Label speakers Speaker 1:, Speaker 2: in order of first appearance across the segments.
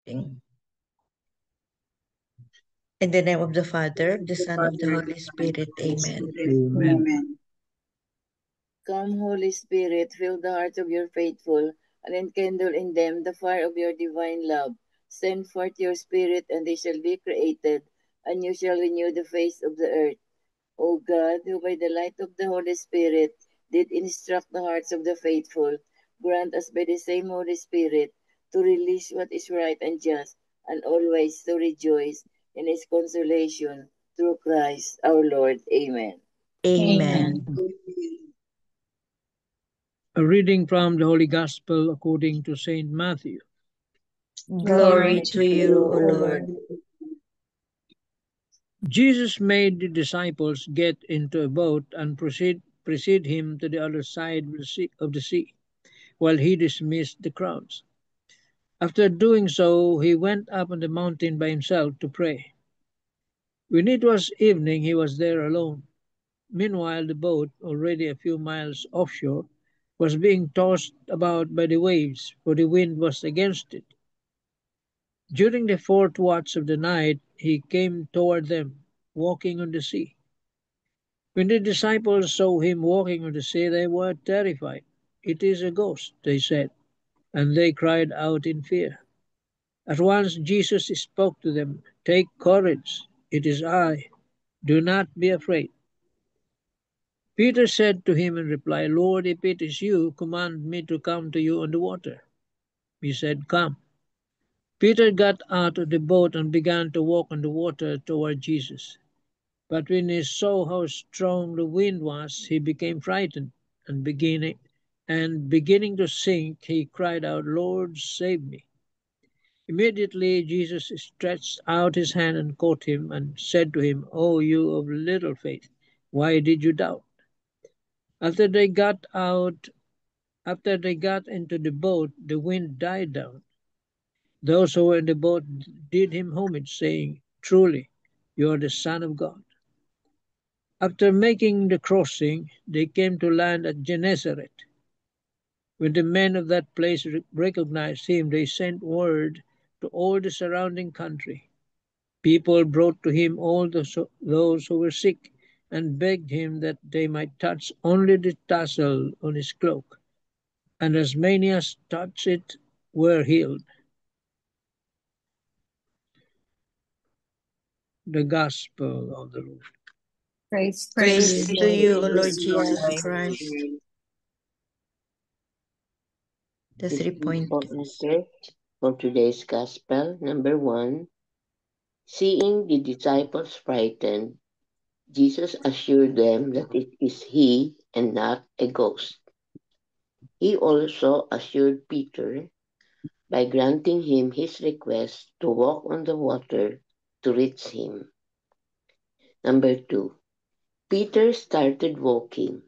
Speaker 1: In the name of the Father, of the Son, of the Holy Spirit. Amen.
Speaker 2: Amen.
Speaker 3: Come, Holy Spirit, fill the hearts of your faithful, and enkindle in them the fire of your divine love. Send forth your Spirit, and they shall be created, and you shall renew the face of the earth. O God, who by the light of the Holy Spirit did instruct the hearts of the faithful, grant us by the same Holy Spirit to release what is right and just, and always to rejoice in his consolation through Christ our Lord. Amen.
Speaker 1: Amen.
Speaker 2: A reading from the Holy Gospel according to Saint Matthew.
Speaker 1: Glory to you, O Lord.
Speaker 2: Jesus made the disciples get into a boat and precede him to the other side of the sea, while he dismissed the crowds. After doing so, he went up on the mountain by himself to pray. When it was evening, he was there alone. Meanwhile, the boat, already a few miles offshore, was being tossed about by the waves, for the wind was against it. During the fourth watch of the night, he came toward them, walking on the sea. When the disciples saw him walking on the sea, they were terrified. "It is a ghost," they said, and they cried out in fear. At once Jesus spoke to them, "Take courage, it is I. Do not be afraid." Peter said to him in reply, "Lord, if it is you, command me to come to you on the water." He said, "Come." Peter got out of the boat and began to walk on the water toward Jesus. But when he saw how strong the wind was, he became frightened, and beginning to sink, he cried out, "Lord, save me." Immediately Jesus stretched out his hand and caught him, and said to him, "O you of little faith, why did you doubt?" After they got into the boat, the wind died down. Those who were in the boat did him homage, saying, "Truly, you are the Son of God." After making the crossing, they came to land at Gennesaret. When the men of that place recognized him, they sent word to all the surrounding country. People brought to him all those who were sick, and begged him that they might touch only the tassel on his cloak. And as many as touched it were healed. The Gospel of the Lord.
Speaker 4: Praise
Speaker 1: Praise to you, O Lord
Speaker 4: Jesus
Speaker 1: Jesus
Speaker 4: Christ.
Speaker 1: Christ. The 3 pointers.
Speaker 5: Pointers for today's Gospel. Number 1. Seeing the disciples frightened, Jesus assured them that it is He and not a ghost. He also assured Peter by granting him his request to walk on the water to reach him. Number 2. Peter started walking,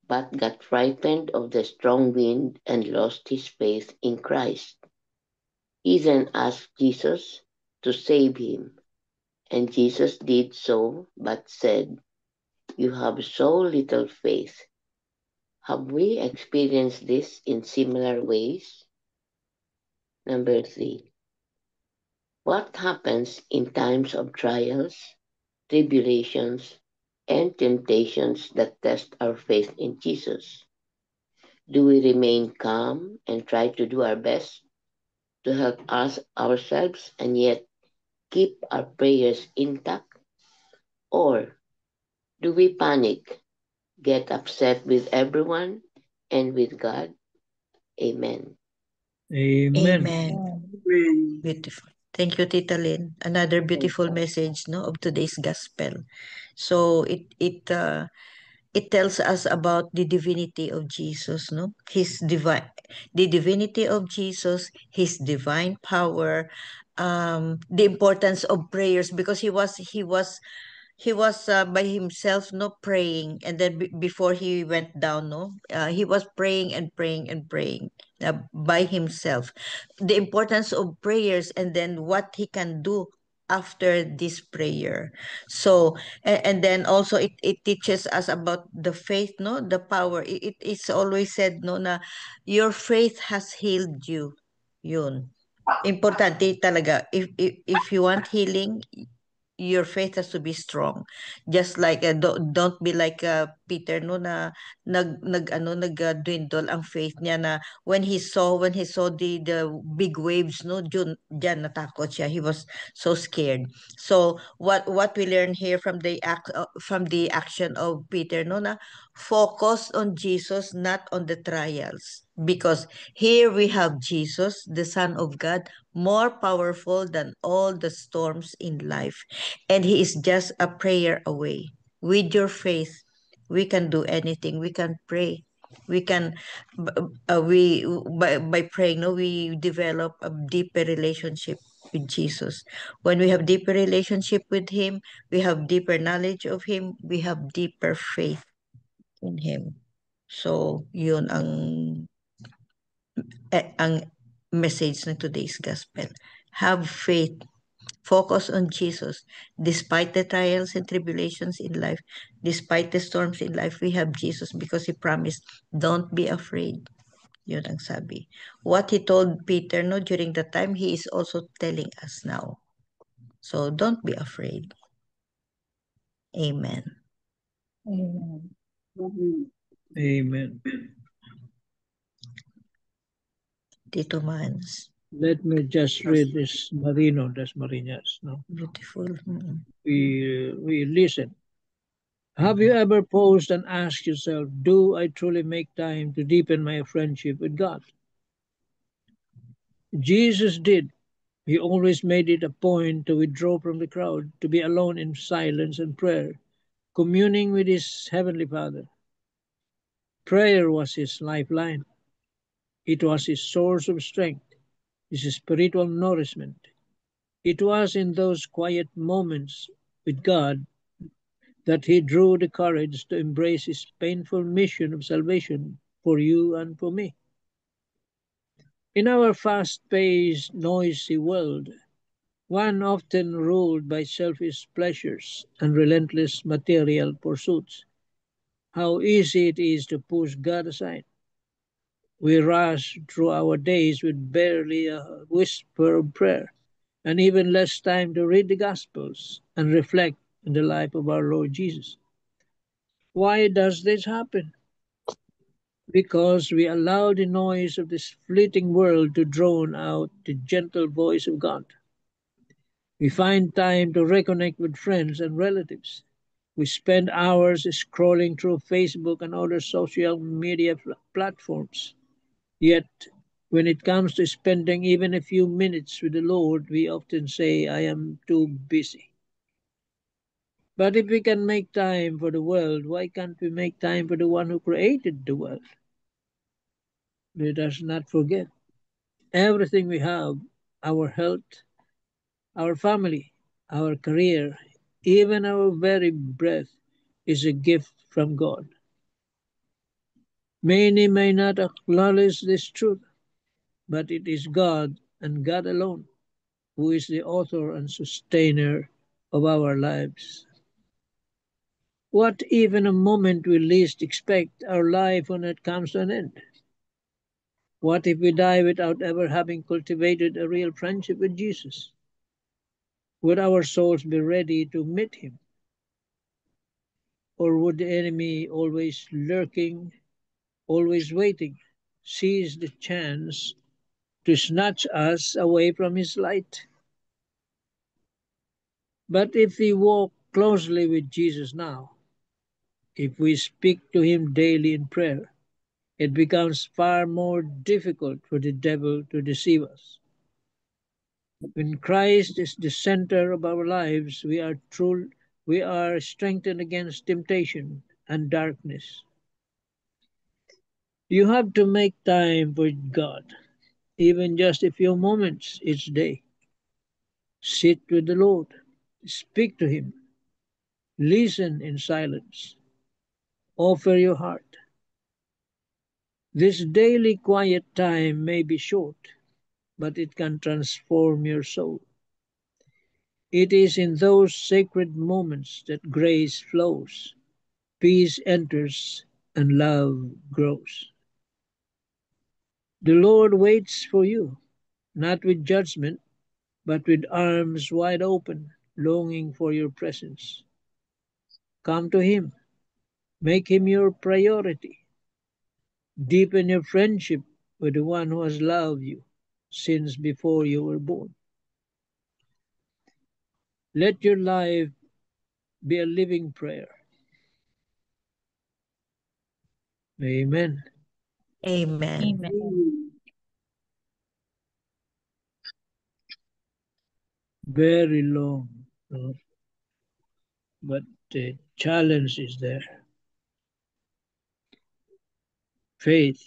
Speaker 5: but got frightened of the strong wind and lost his faith in Christ. He then asked Jesus to save him, and Jesus did so, but said, "You have so little faith." Have we experienced this in similar ways? Number 3. What happens in times of trials, tribulations, and temptations that test our faith in Jesus? Do we remain calm and try to do our best to help us ourselves and yet keep our prayers intact? Or do we panic, get upset with everyone and with God? Amen.
Speaker 2: Amen.
Speaker 1: Amen. Beautiful. Thank you, Tita Lynn. Another beautiful message, no, of today's gospel. So it tells us about the divinity of Jesus, no? The divinity of Jesus, his divine power, the importance of prayers, because he was by himself, no, praying, and then before he went down, no, he was praying and praying and praying, by himself. The importance of prayers, and then what he can do after this prayer. So and then also it teaches us about the faith, no, the power. It is always said, no, na your faith has healed you, yun. Importante talaga, if you want healing, your faith has to be strong. Just like don't be like Peter no na dwindle ang faith niya na when he saw the big waves no dyan natakot siya. He was so scared. So what we learn here from from the action of Peter no na focus on Jesus, not on the trials, because here we have Jesus, the Son of God, more powerful than all the storms in life, and he is just a prayer away. With your faith, we can do anything. We can pray. We can, we by praying, no, we develop a deeper relationship with Jesus. When we have deeper relationship with Him, we have deeper knowledge of Him. We have deeper faith in Him. So, yun ang message ng today's gospel. Have faith. Focus on Jesus. Despite the trials and tribulations in life, despite the storms in life, we have Jesus because He promised, don't be afraid. Yun ang sabi. What He told Peter no during the time, He is also telling us now. So don't be afraid. Amen.
Speaker 3: Amen.
Speaker 2: Amen.
Speaker 1: Tito Mans.
Speaker 2: Let me just read this Marino das Marinas. No?
Speaker 1: Beautiful.
Speaker 2: We listen. Have you ever paused and asked yourself, do I truly make time to deepen my friendship with God? Jesus did. He always made it a point to withdraw from the crowd, to be alone in silence and prayer, communing with his heavenly Father. Prayer was his lifeline. It was his source of strength, his spiritual nourishment. It was in those quiet moments with God that he drew the courage to embrace his painful mission of salvation for you and for me. In our fast-paced, noisy world, one often ruled by selfish pleasures and relentless material pursuits, how easy it is to push God aside. We rush through our days with barely a whisper of prayer, and even less time to read the Gospels and reflect on the life of our Lord Jesus. Why does this happen? Because we allow the noise of this fleeting world to drown out the gentle voice of God. We find time to reconnect with friends and relatives. We spend hours scrolling through Facebook and other social media platforms. Yet, when it comes to spending even a few minutes with the Lord, we often say, I am too busy. But if we can make time for the world, why can't we make time for the one who created the world? Let us not forget everything we have, our health, our family, our career, even our very breath is a gift from God. Many may not acknowledge this truth, but it is God and God alone who is the author and sustainer of our lives. What if in a moment we least expect our life when it comes to an end? What if we die without ever having cultivated a real friendship with Jesus? Would our souls be ready to meet him? Or would the enemy, always lurking, always waiting, seize the chance to snatch us away from his light? But if we walk closely with Jesus now, if we speak to him daily in prayer, it becomes far more difficult for the devil to deceive us. When Christ is the center of our lives, we are strengthened against temptation and darkness. You have to make time for God, even just a few moments each day. Sit with the Lord, speak to him, listen in silence, offer your heart. This daily quiet time may be short, but it can transform your soul. It is in those sacred moments that grace flows, peace enters, and love grows. The Lord waits for you. not with judgment, but with arms wide open, longing for your presence. Come to Him. Make Him your priority. Deepen your friendship with the one who has loved you since before you were born. Let your life be a living prayer. Amen.
Speaker 1: Amen.
Speaker 4: Amen.
Speaker 2: Very long, but the challenge is there. Faith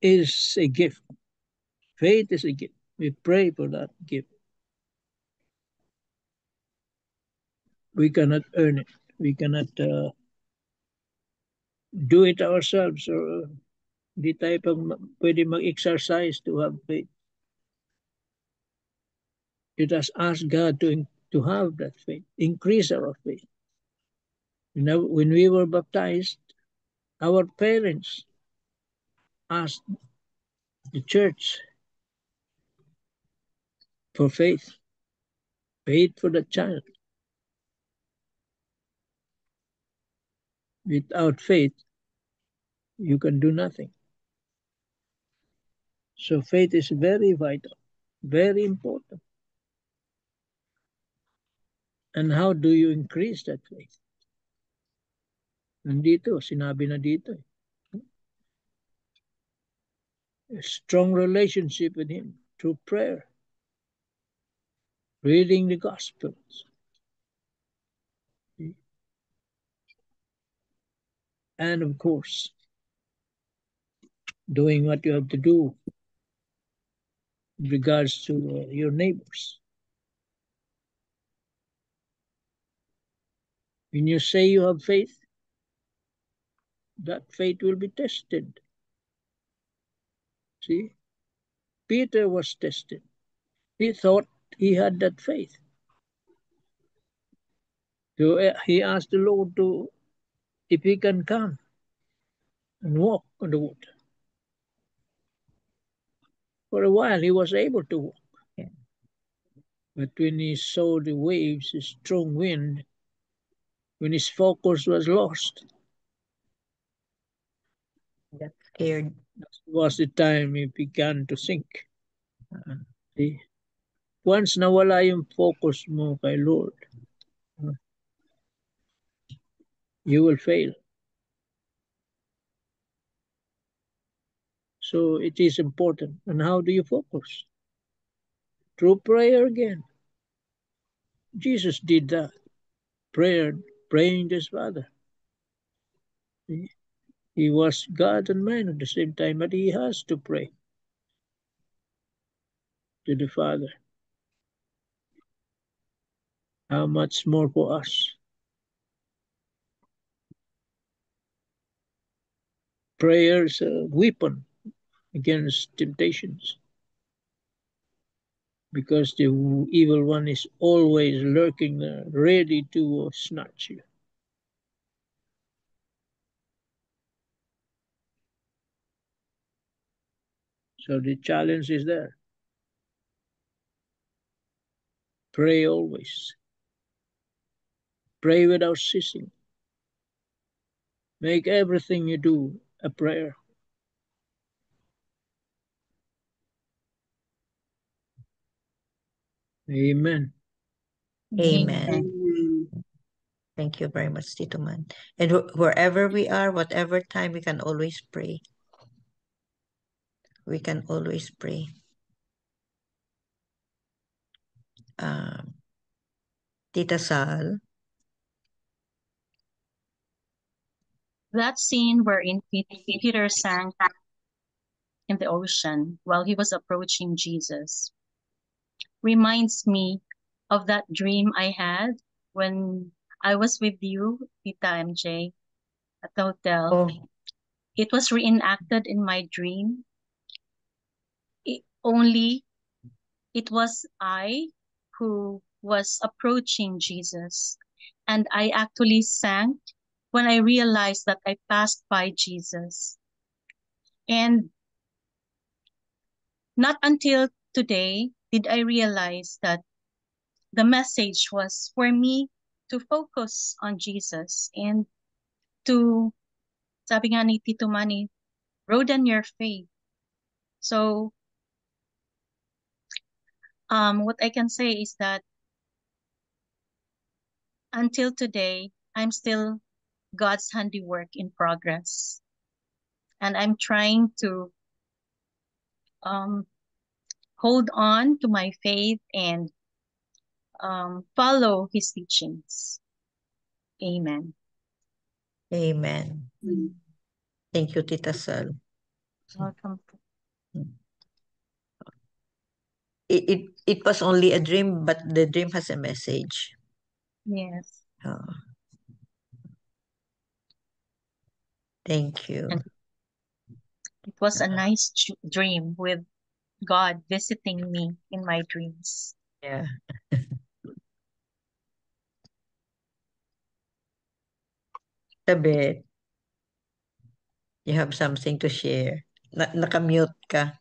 Speaker 2: is a gift. Faith is a gift. We pray for that gift. We cannot earn it. We cannot do it ourselves or di tayo pwede mag-exercise to have faith. Let us ask God to have that faith, increase our faith. You know, when we were baptized, our parents asked the church for faith, faith for the child. Without faith, you can do nothing. So faith is very vital, very important. And how do you increase that faith? Nandito, sinabi na dito. A strong relationship with Him through prayer, reading the Gospels, and of course, doing what you have to do in regards to your neighbors. When you say you have faith, that faith will be tested. See, Peter was tested. He thought he had that faith. So he asked the Lord if he can come and walk on the water. For a while he was able to walk.
Speaker 1: Yeah.
Speaker 2: But when he saw the waves, the strong wind, when his focus was lost,
Speaker 1: Got scared.
Speaker 2: that was the time he began to sink. See? Once nawala yung focus mo kay Lord, you will fail. So it is important. And how do you focus? Through prayer again. Jesus did that. Prayer, praying to His Father. He was God and man at the same time, but He has to pray to the Father. How much more for us? Prayer is a weapon against temptations, because the evil one is always lurking there, ready to snatch you. So the challenge is there. Pray always. Pray without ceasing. Make everything you do a prayer. Amen.
Speaker 1: Amen.
Speaker 4: Amen.
Speaker 1: Thank you very much, Tito Man. And wherever we are, whatever time, we can always pray. We can always pray. Tita Sal.
Speaker 4: That scene wherein Peter sank in the ocean while he was approaching Jesus reminds me of that dream I had when I was with you, Tita MJ, at the hotel.
Speaker 1: Oh,
Speaker 4: It was reenacted in my dream. Only it was I who was approaching Jesus, and I actually sank when I realized that I passed by Jesus. And not until today did I realize that the message was for me to focus on Jesus and to, sabi nga ni Tito Manny, broaden your faith. So, what I can say is that until today, I'm still God's handiwork in progress. And I'm trying to hold on to my faith and follow his teachings. Amen.
Speaker 1: Amen. Thank you, Tita Sal.
Speaker 4: Welcome.
Speaker 1: It was only a dream, but the dream has a message.
Speaker 4: Yes.
Speaker 1: Oh. Thank you.
Speaker 4: And it was a nice dream with God visiting me in my dreams.
Speaker 1: Yeah. Tabet, you have something to share. Nakamute ka.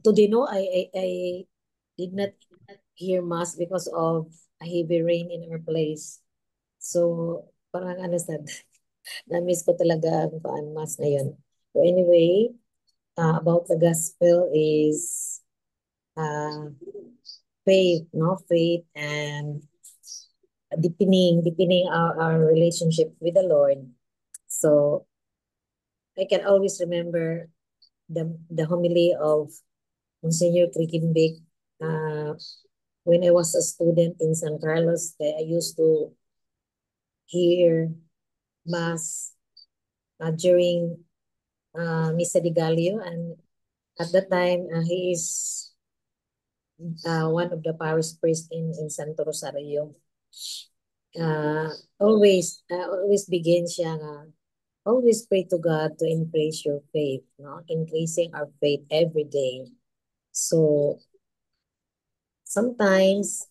Speaker 6: Today, no, I did not hear mass because of a heavy rain in our place. So, parang ano sad, na-miss ko talaga ang mass ngayon. So anyway, about the gospel is faith, no? Faith and deepening our relationship with the Lord. So, I can always remember the homily of Monsignor Triquimbek when I was a student in San Carlos. I used to hear mass during Misa de Gallo, and at that time he is one of the parish priests in Santo Rosario. Always begin siya nga, always pray to God to increase your faith, no? Increasing our faith every day. So sometimes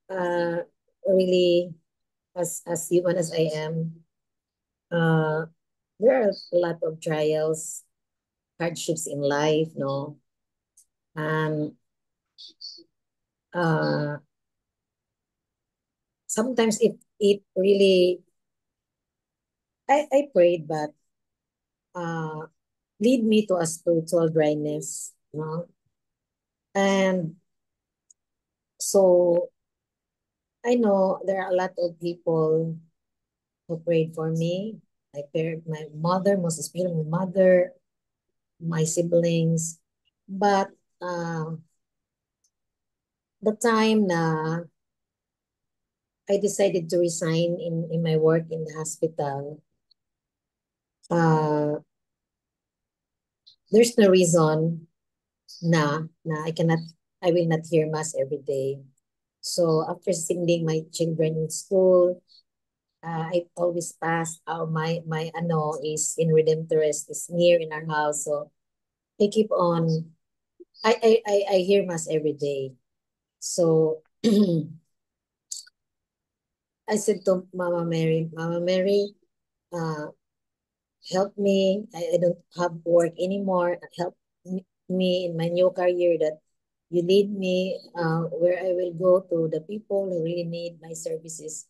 Speaker 6: really as human as I am, there are a lot of trials, hardships in life, no? And sometimes it really I prayed, but lead me to a spiritual dryness, no? And so I know there are a lot of people who prayed for me. I prayed my mother, most especially my mother, my siblings. But the time na I decided to resign in my work in the hospital, there's no reason na I will not hear mass every day. So after sending my children in school, I always pass my ano is in Redemptorist, is near in our house. So I keep on I hear mass every day. So I said to Mama Mary, help me. I don't have work anymore. Help me in my new career, that you lead me where I will go to the people who really need my services.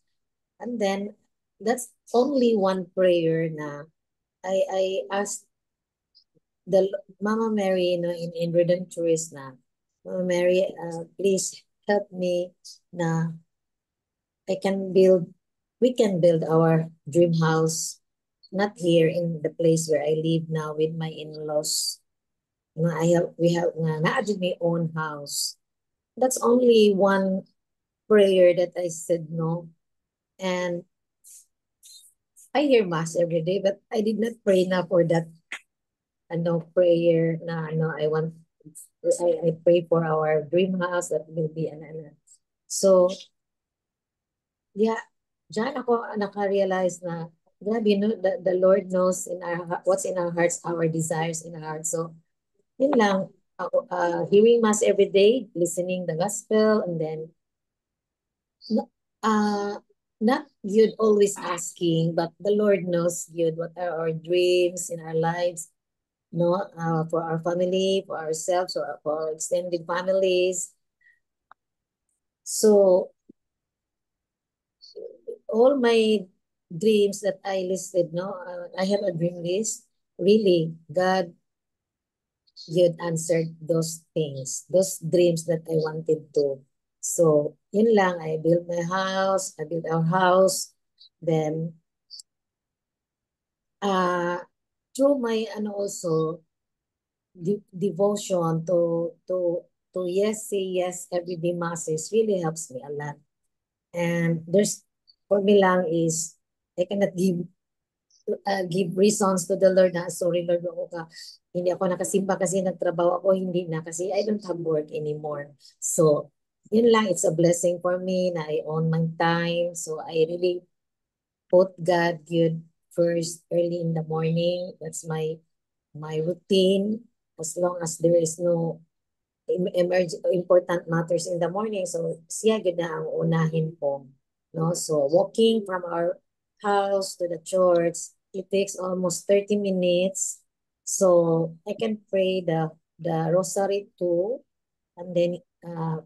Speaker 6: And then that's only one prayer na I asked the Mama Mary, you know, in Redemptorist na, Mama Mary, please help me na we can build our dream house, not here in the place where I live now with my in-laws. We have na my own house. That's only one prayer that I said no. And I hear mass every day, but I did not pray na for that prayer na I pray for our dream house that will be So yeah, diyan ako naka-realize na grabe, no, the Lord knows what's in our hearts, our desires in our hearts. So yun lang, hearing mass every day, listening the gospel, and then not good always asking, but the Lord knows good what are our dreams in our lives, no, for our family, for ourselves, or for our extended families. So all my dreams that I listed, no, I have a dream list. Really, God, you'd answered those things, those dreams that I wanted to. So, yun lang, I built my house, I built our house. Then, through my, also, devotion to yes, say yes, everyday masses really helps me a lot. And there's, for me lang is, I cannot give reasons to the Lord na, sorry Lord, hindi ako nakasimba kasi nagtrabaho ako, hindi na kasi I don't have work anymore. So, yun lang, it's a blessing for me na I own my time. So, I really put God good first early in the morning. That's my routine. As long as there is no important matters in the morning, so siya gid na ang unahin ko, no? So walking from our house to the church, it takes almost 30 minutes. So I can pray the rosary too, and then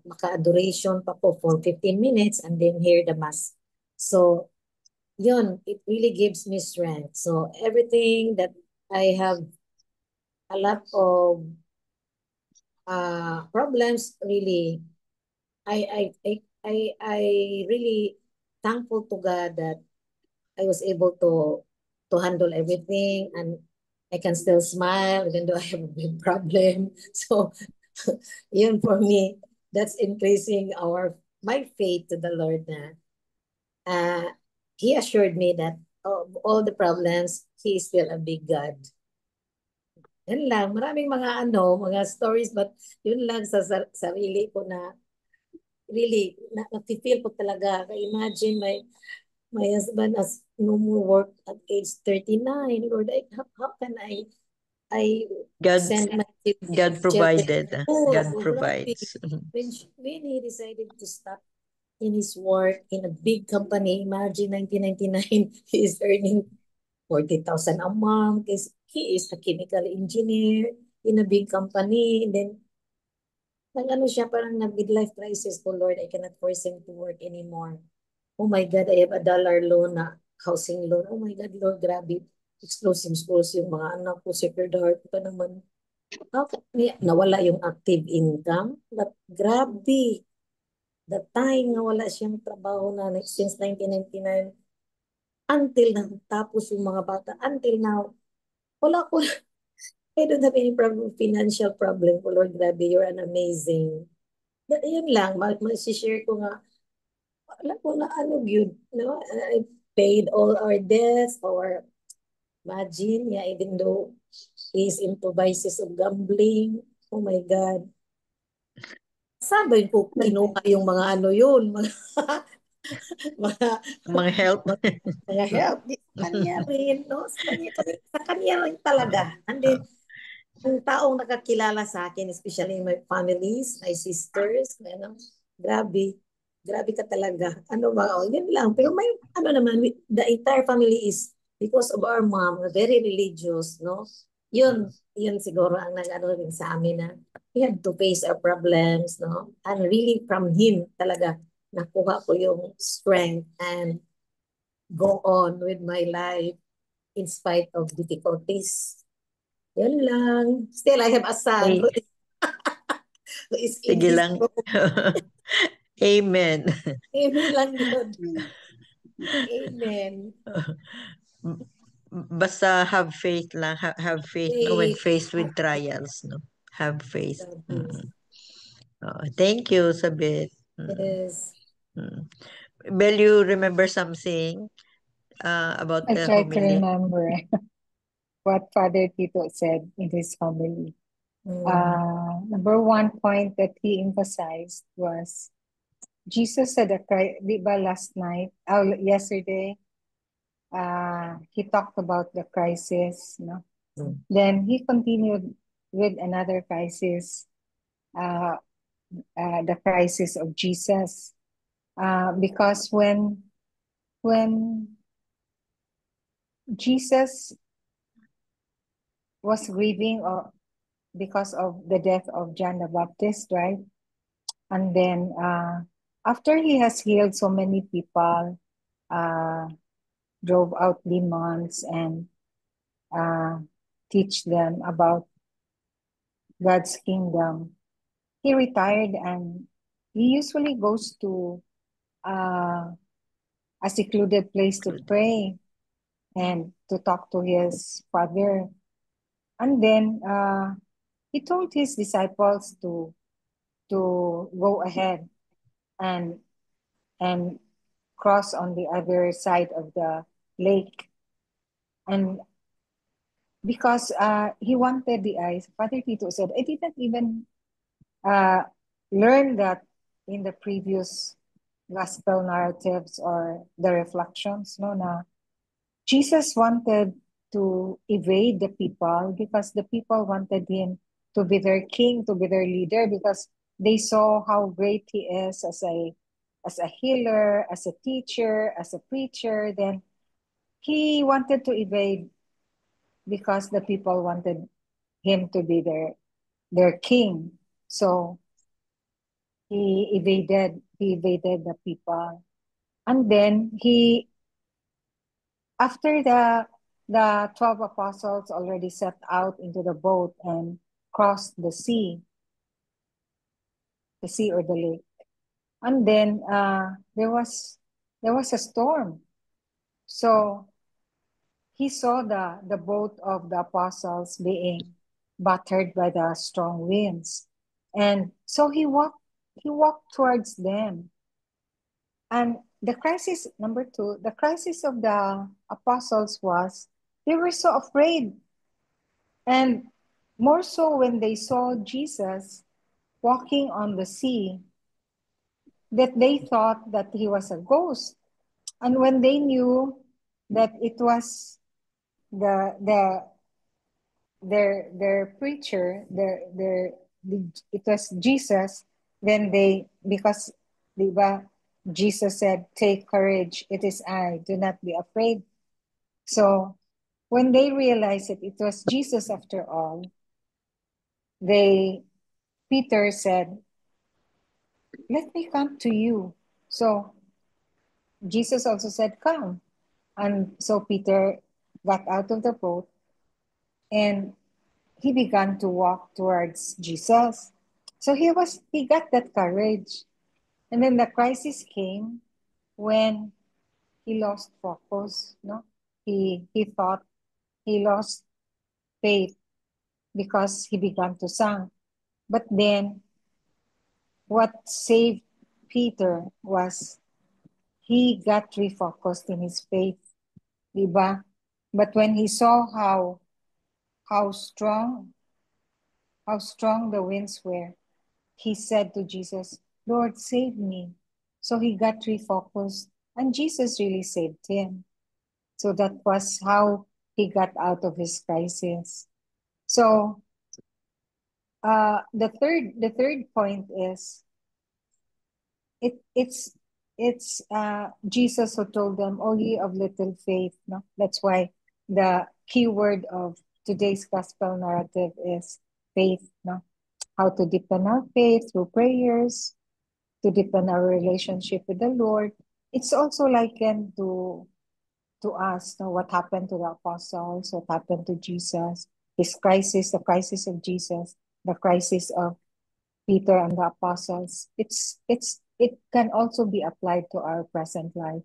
Speaker 6: maka-adoration pa po for 15 minutes and then hear the mass. So yun, it really gives me strength. So everything that I have a lot of problems, really, I really thankful to God that I was able to handle everything, and I can still smile even though I have a big problem. So yun, for me, that's increasing my faith to the Lord na He assured me that of all the problems, He is still a big God. Yan lang, maraming mga stories, but yun lang sa sarili ko na really, na-feel ko talaga. Imagine my husband has no more work at age 39. Lord, how can I
Speaker 1: God,
Speaker 6: send my
Speaker 1: God
Speaker 6: children?
Speaker 1: provided.
Speaker 6: Oh,
Speaker 1: God
Speaker 6: grabe.
Speaker 1: provides.
Speaker 6: When he decided to stop in his work in a big company, imagine 1999, he is earning 40,000 a month. He is a chemical engineer in a big company. And then, nag-ano siya, parang nag-midlife crisis ko, Lord, I cannot force him to work anymore. Oh my God, I have a dollar loan na housing loan. Oh my God, Lord, grabe. Exclusive schools yung mga anak ko, Sacred Heart pa naman. Nawala yung active income. But grabe, the time na wala siyang trabaho na since 1999 until tapos yung mga bata, until now, wala ko, I don't have any problem, financial problem ko, Lord, grabe, you're an amazing. Yun lang, share ko nga, wala ko na yun, no? I paid all our debts, or imagine, yeah, even though he's into vices of gambling, oh my God. Sabi ko, kinuha yung mga yun, mga,
Speaker 1: Mga help.
Speaker 6: mga help. Sa kanya rin, no? Sa kanya rin talaga. And then, yung taong nakakilala sa akin, especially my families, my sisters, grabe. Grabe ka talaga. Yun lang. Pero may, naman, the entire family is, because of our mom, very religious, no? Yun siguro ang rin sa amin na we had to face our problems, no? And really from him talaga, nakuha ko yung strength and go on with my life in spite of difficulties. Yun lang. Still, I have a son who is in
Speaker 1: Sige
Speaker 6: his
Speaker 1: lang.
Speaker 6: room.
Speaker 1: Amen.
Speaker 6: Amen lang yun. Amen.
Speaker 1: Basta have faith lang. Have faith, no, when faced with trials, no? Have faith. Thank you, Sabit.
Speaker 6: Yes.
Speaker 1: Bel, you remember something about
Speaker 7: I
Speaker 1: the
Speaker 7: try to
Speaker 1: homily?
Speaker 7: remember what Father Tito said in his homily. Number one point that he emphasized was Jesus said that yesterday, he talked about the crisis, no? Then he continued with another crisis, the crisis of Jesus. because when Jesus was grieving because of the death of John the Baptist, right? And then after he has healed so many people, drove out demons and teach them about God's kingdom, he retired and he usually goes to a secluded place to pray and to talk to his father. And then he told his disciples to go ahead and cross on the other side of the lake. And because he wanted the eyes, Father Tito said, I didn't even learn that in the previous gospel narratives or the reflections, no, na Jesus wanted to evade the people because the people wanted him to be their king, to be their leader, because they saw how great he is as a healer, as a teacher, as a preacher. Then he wanted to evade because the people wanted him to be their king. So he evaded the people. And then after the 12 apostles already set out into the boat and crossed the sea or the lake. And then there was a storm. So he saw the boat of the apostles being battered by the strong winds. And so he walked towards them. And the crisis, number 2, the crisis of the apostles was they were so afraid. And more so when they saw Jesus walking on the sea, that they thought that he was a ghost. And when they knew that it was their preacher, it was Jesus, then because diba, Jesus said, take courage, it is I, do not be afraid. So when they realized it was Jesus after all, Peter said, let me come to you. So Jesus also said, come. And so Peter got out of the boat and he began to walk towards Jesus. So he got that courage. And then the crisis came when he lost focus, no? He thought he lost faith because he began to sink. But then what saved Peter was he got refocused in his faith, diba? But when he saw how strong the winds were, he said to Jesus, Lord, save me. So he got refocused and Jesus really saved him. So that was how he got out of his crisis. So the third point is it's Jesus who told them, "Oh ye of little faith." No, that's why the key word of today's gospel narrative is faith. No, how to deepen our faith through prayers, to deepen our relationship with the Lord. It's also likened to us. No, what happened to the apostles? What happened to Jesus? His crisis, the crisis of Jesus, the crisis of Peter and the apostles. It can also be applied to our present life,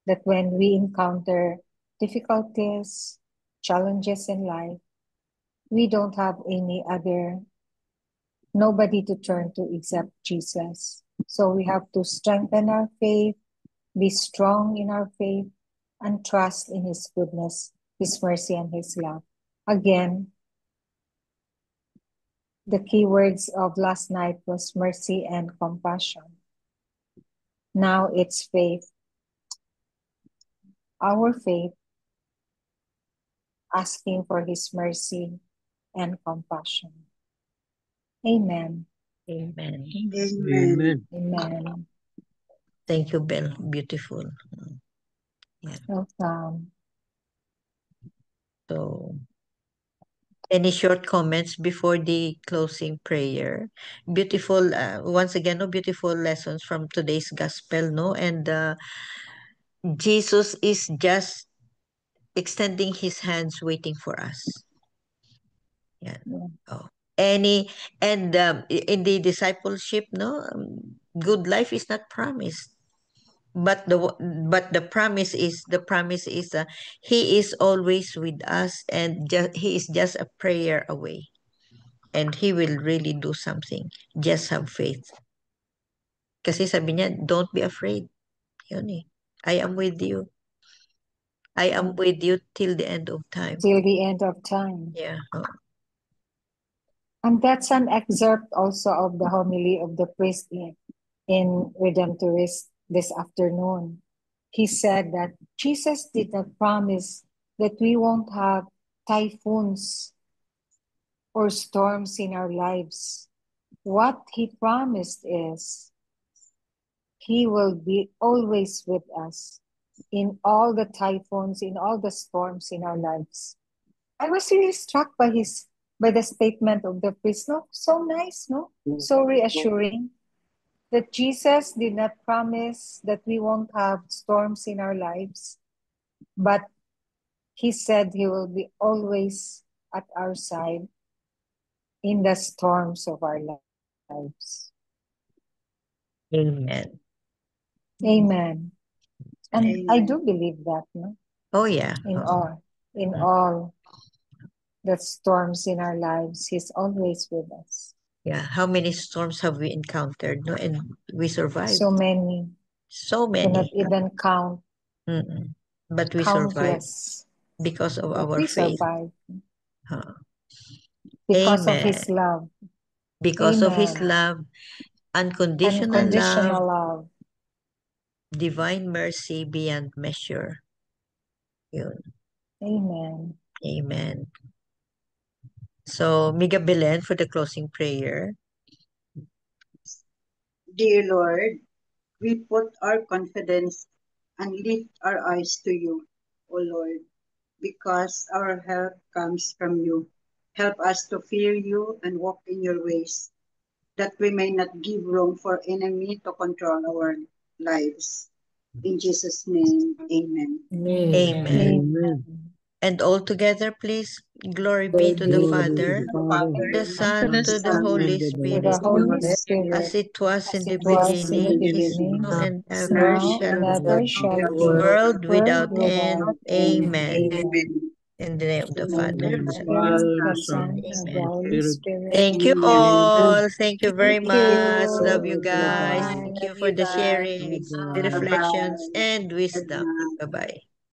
Speaker 7: that when we encounter difficulties, challenges in life, we don't have nobody to turn to except Jesus. So we have to strengthen our faith, be strong in our faith, and trust in his goodness, his mercy, and his love. Again, the key words of last night was mercy and compassion. Now it's faith. Our faith, asking for his mercy and compassion. Amen.
Speaker 1: Amen.
Speaker 2: Amen.
Speaker 7: Amen.
Speaker 1: Thank you, Belle. Beautiful.
Speaker 7: Welcome.
Speaker 1: So, any short comments before the closing prayer? Beautiful, once again, no, beautiful lessons from today's gospel, no? And Jesus is just extending his hands, waiting for us. Yeah.
Speaker 7: Yeah.
Speaker 1: Oh. Any and in the discipleship, no, good life is not promised, but the promise is he is always with us, and he is just a prayer away, and he will really do something. Just have faith. Kasi sabi niya, don't be afraid. Yun eh. I am with you. I am with you till the end of time.
Speaker 7: Till the end of time.
Speaker 1: Yeah. Oh.
Speaker 7: And that's an excerpt also of the homily of the priest in Redemptorist this afternoon. He said that Jesus did not promise that we won't have typhoons or storms in our lives. What he promised is he will be always with us in all the typhoons, in all the storms in our lives. I was really struck by the statement of the priest. No, so nice, no? So reassuring that Jesus did not promise that we won't have storms in our lives, but he said he will be always at our side in the storms of our lives.
Speaker 1: Amen.
Speaker 7: Amen. And
Speaker 8: Amen.
Speaker 7: I do believe that, no?
Speaker 1: Oh yeah.
Speaker 7: In
Speaker 1: Oh.
Speaker 7: all the storms in our lives, he's always with us.
Speaker 1: Yeah. How many storms have we encountered, no? And we survived.
Speaker 7: So many.
Speaker 1: So
Speaker 7: Cannot
Speaker 1: many.
Speaker 7: even count.
Speaker 1: But we survived
Speaker 7: Countless.
Speaker 1: because of
Speaker 7: But
Speaker 1: our
Speaker 7: we
Speaker 1: faith.
Speaker 7: survived.
Speaker 1: Huh.
Speaker 7: Because of
Speaker 1: Amen.
Speaker 7: his love.
Speaker 1: Because of his
Speaker 7: Amen.
Speaker 1: love, unconditional love,
Speaker 7: Unconditional love.
Speaker 1: divine mercy beyond measure. Yun.
Speaker 7: Amen.
Speaker 1: Amen. So, Miga Belen for the closing prayer.
Speaker 8: Dear Lord, we put our confidence and lift our eyes to you, O Lord, because our help comes from you. Help us to fear you and walk in your ways, that we may not give room for enemy to control our lives. In Jesus' name, amen.
Speaker 1: Amen.
Speaker 2: Amen.
Speaker 1: And all together, please, glory be to the
Speaker 2: Glory be to
Speaker 1: Father,
Speaker 2: the Father,
Speaker 1: to the
Speaker 4: And to
Speaker 1: Son,
Speaker 4: the
Speaker 1: to the
Speaker 4: Son,
Speaker 1: Holy
Speaker 2: and the
Speaker 7: To the
Speaker 1: Spirit,
Speaker 7: Holy
Speaker 2: Holy
Speaker 7: Spirit,
Speaker 1: as it was in
Speaker 7: as
Speaker 1: the
Speaker 7: it was in the
Speaker 1: beginning, is
Speaker 7: beginning,
Speaker 1: now, and
Speaker 7: is
Speaker 1: ever
Speaker 7: now,
Speaker 1: shall
Speaker 7: and ever shall be,
Speaker 1: world without
Speaker 7: world
Speaker 1: end.
Speaker 7: without end.
Speaker 1: Amen.
Speaker 7: Amen.
Speaker 1: In the name of the
Speaker 7: In the
Speaker 1: Father,
Speaker 7: name
Speaker 1: and
Speaker 7: of the
Speaker 1: Son,
Speaker 7: Father, the
Speaker 1: and
Speaker 7: Son,
Speaker 1: Holy
Speaker 7: and
Speaker 1: Spirit.
Speaker 7: the
Speaker 1: Amen.
Speaker 7: Holy Spirit.
Speaker 1: Thank you
Speaker 2: Amen.
Speaker 1: all. Thank you very
Speaker 7: Thank
Speaker 1: much. Love you
Speaker 7: you.
Speaker 1: guys.
Speaker 7: Bye.
Speaker 1: Thank you
Speaker 8: Love
Speaker 1: for
Speaker 8: you
Speaker 1: the
Speaker 8: guys.
Speaker 1: sharing, the
Speaker 2: Bye-bye.
Speaker 1: reflections,
Speaker 8: Bye-bye.
Speaker 1: and
Speaker 8: Good
Speaker 1: wisdom.
Speaker 8: night.
Speaker 1: Bye bye.